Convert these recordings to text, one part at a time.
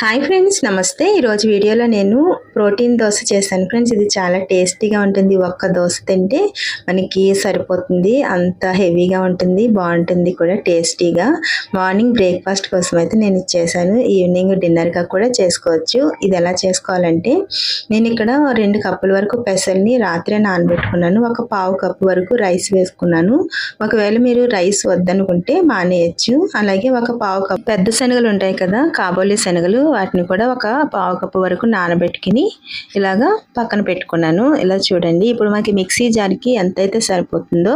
Hi friends, నమస్తే. ఈరోజు వీడియోలో నేను ప్రోటీన్ దోశ చేశాను ఫ్రెండ్స్. ఇది చాలా టేస్టీగా ఉంటుంది. ఒక్క దోశ తింటే మనకి సరిపోతుంది, అంత హెవీగా ఉంటుంది, బాగుంటుంది కూడా టేస్టీగా. మార్నింగ్ బ్రేక్ఫాస్ట్ కోసం అయితే నేను ఇది చేశాను. ఈవినింగ్ డిన్నర్గా కూడా చేసుకోవచ్చు. ఇది ఎలా చేసుకోవాలంటే, నేను ఇక్కడ 2 కప్పుల వరకు పెసల్ని రాత్రే నానబెట్టుకున్నాను. ఒక పావు కప్పు వరకు రైస్ వేసుకున్నాను. ఒకవేళ మీరు రైస్ వద్దనుకుంటే మానేయచ్చు. అలాగే ఒక పావు కప్పు పెద్ద శనగలు ఉంటాయి కదా, కాబోలి శనగలు, వాటిని కూడా ఒక పావు కప్పు వరకు నానబెట్టుకుని ఇలాగా పక్కన పెట్టుకున్నాను. ఇలా చూడండి. ఇప్పుడు మనకి మిక్సీ జార్కి ఎంతైతే సరిపోతుందో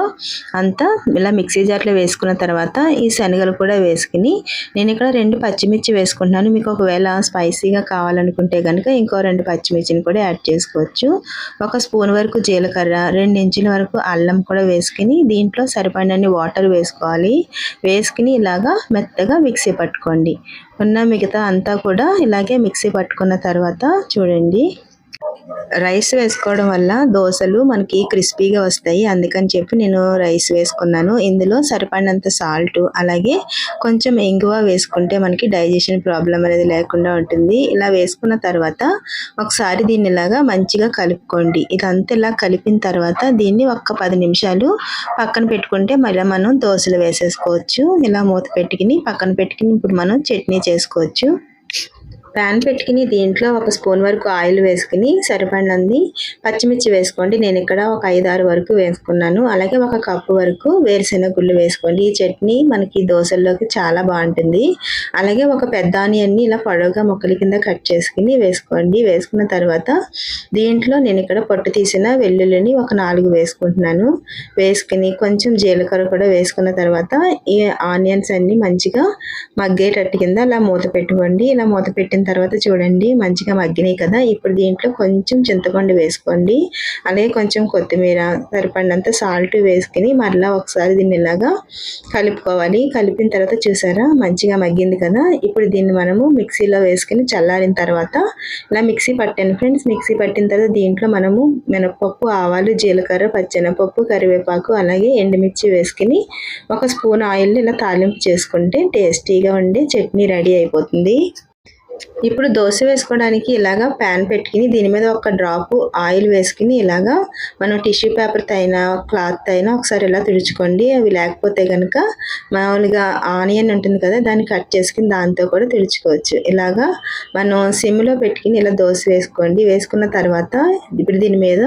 అంత ఇలా మిక్సీ జార్లో వేసుకున్న తర్వాత ఈ శనగలు కూడా వేసుకుని నేను ఇక్కడ 2 పచ్చిమిర్చి వేసుకుంటున్నాను. మీకు ఒకవేళ స్పైసీగా కావాలనుకుంటే కనుక ఇంకో 2 పచ్చిమిర్చిని కూడా యాడ్ చేసుకోవచ్చు. 1 స్పూన్ వరకు జీలకర్ర, 2 ఇంచుల వరకు అల్లం కూడా వేసుకుని దీంట్లో సరిపడినన్ని వాటర్ వేసుకోవాలి. వేసుకుని ఇలాగా మెత్తగా మిక్సీ పట్టుకోండి. ఉన్న మిగతా అంతా కూడా ఇలాగే మిక్సీ పట్టుకున్న తర్వాత చూడండి, రైస్ వేసుకోవడం వల్ల దోశలు మనకి క్రిస్పీగా వస్తాయి. అందుకని చెప్పి నేను రైస్ వేసుకున్నాను. ఇందులో సరిపడినంత సాల్ట్, అలాగే కొంచెం ఇంగువ వేసుకుంటే మనకి డైజెషన్ ప్రాబ్లం అనేది లేకుండా ఉంటుంది. ఇలా వేసుకున్న తర్వాత ఒకసారి దీన్ని ఇలాగా మంచిగా కలుపుకోండి. ఇదంతా ఇలా కలిపిన తర్వాత దీన్ని ఒక 10 నిమిషాలు పక్కన పెట్టుకుంటే మళ్ళీ మనం దోశలు వేసేసుకోవచ్చు. ఇలా మూత పెట్టుకుని పక్కన పెట్టుకుని ఇప్పుడు మనం చట్నీ చేసుకోవచ్చు. ప్యాన్ పెట్టుకుని దీంట్లో 1 స్పూన్ వరకు ఆయిల్ వేసుకుని సరిపడినంది పచ్చిమిర్చి వేసుకోండి. నేను ఇక్కడ ఒక 5-6 వరకు వేసుకున్నాను. అలాగే 1 కప్పు వరకు వేరుశెనగ గుళ్ళు వేసుకోండి. ఈ చట్నీ మనకి దోశల్లోకి చాలా బాగుంటుంది. అలాగే ఒక పెద్ద ఆనియన్ని ఇలా పొడవుగా ముక్కల కింద కట్ చేసుకుని వేసుకోండి. వేసుకున్న తర్వాత దీంట్లో నేను ఇక్కడ పొట్టు తీసిన వెల్లుల్లిని ఒక 4 వేసుకుంటున్నాను. వేసుకుని కొంచెం జీలకర్ర కూడా వేసుకున్న తర్వాత ఈ ఆనియన్స్ అన్ని మంచిగా మగ్గేటట్టు కింద ఇలా మూత పెట్టుకోండి. ఇలా మూత పెట్టిన తర్వాత చూడండి, మంచిగా మగ్గినాయి కదా. ఇప్పుడు దీంట్లో కొంచెం చింతపండు వేసుకోండి. అలాగే కొంచెం కొత్తిమీర, సరిపడినంత సాల్ట్ వేసుకుని మరలా ఒకసారి దీన్ని ఇలాగా కలుపుకోవాలి. కలిపిన తర్వాత చూసారా, మంచిగా మగ్గింది కదా. ఇప్పుడు దీన్ని మనము మిక్సీలో వేసుకుని చల్లారిన తర్వాత ఇలా మిక్సీ పట్టాను ఫ్రెండ్స్. మిక్సీ పట్టిన తర్వాత దీంట్లో మనము మినపప్పు, ఆవాలు, జీలకర్ర, పచ్చెనపప్పు, కరివేపాకు, అలాగే ఎండుమిర్చి వేసుకుని 1 స్పూన్ ఆయిల్ ఇలా తాలింపు చేసుకుంటే టేస్టీగా ఉండే చట్నీ రెడీ అయిపోతుంది. ఇప్పుడు దోశ వేసుకోవడానికి ఇలాగా ప్యాన్ పెట్టుకుని దీని మీద 1 డ్రాపు ఆయిల్ వేసుకుని ఇలాగా మనం టిష్యూ పేపర్తో అయినా క్లాత్ అయినా ఒకసారి ఇలా తుడుచుకోండి. అవి లేకపోతే కనుక మామూలుగా ఆనియన్ ఉంటుంది కదా, దాన్ని కట్ చేసుకుని దాంతో కూడా తుడుచుకోవచ్చు. ఇలాగా మనం సిమ్లో పెట్టుకుని ఇలా దోశ వేసుకోండి. వేసుకున్న తర్వాత ఇప్పుడు దీని మీద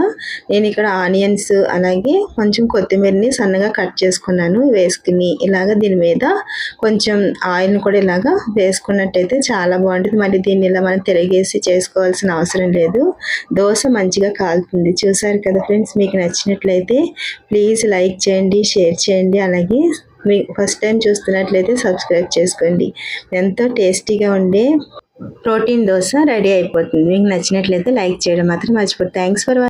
నేను ఇక్కడ ఆనియన్స్ అలాగే కొంచెం కొత్తిమీరని సన్నగా కట్ చేసుకున్నాను. వేసుకుని ఇలాగ దీని మీద కొంచెం ఆయిల్ని కూడా ఇలాగా వేసుకున్నట్టయితే చాలా బాగుంటుంది. మరి దీన్ని ఇలా మనం తిరిగేసి చేసుకోవాల్సిన అవసరం లేదు. దోశ మంచిగా కాలుతుంది. చూసారు కదా ఫ్రెండ్స్, మీకు నచ్చినట్లయితే ప్లీజ్ లైక్ చేయండి, షేర్ చేయండి. అలాగే మీకు ఫస్ట్ టైం చూస్తున్నట్లయితే సబ్స్క్రైబ్ చేసుకోండి. ఎంతో టేస్టీగా ఉండే ప్రోటీన్ దోశ రెడీ అయిపోతుంది. మీకు నచ్చినట్లయితే లైక్ చేయడం మాత్రం మర్చిపోతుంది. Thanks for watching.